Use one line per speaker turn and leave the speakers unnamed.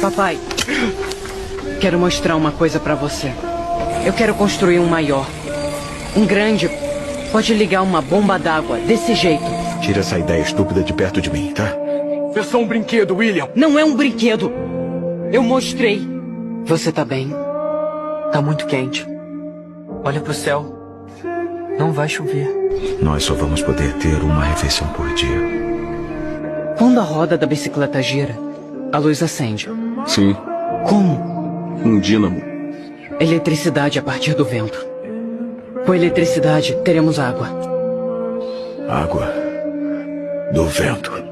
Papai, quero mostrar uma coisa pra você. Eu quero construir um maior. Um grande. Pode ligar uma bomba d'água desse jeito.
Tira essa ideia estúpida de perto de mim, tá?
É só um brinquedo, William.
Não é um brinquedo. Eu mostrei. Você tá bem?
Tá muito quente. Olha pro céu. Não vai chover.
Nós só vamos poder ter uma refeição por dia.
Quando a roda da bicicleta gira, a luz acende.
Sim,
Como?
um dínamo.
Eletricidade a partir do vento. Com eletricidade, teremos água.
Água do vento.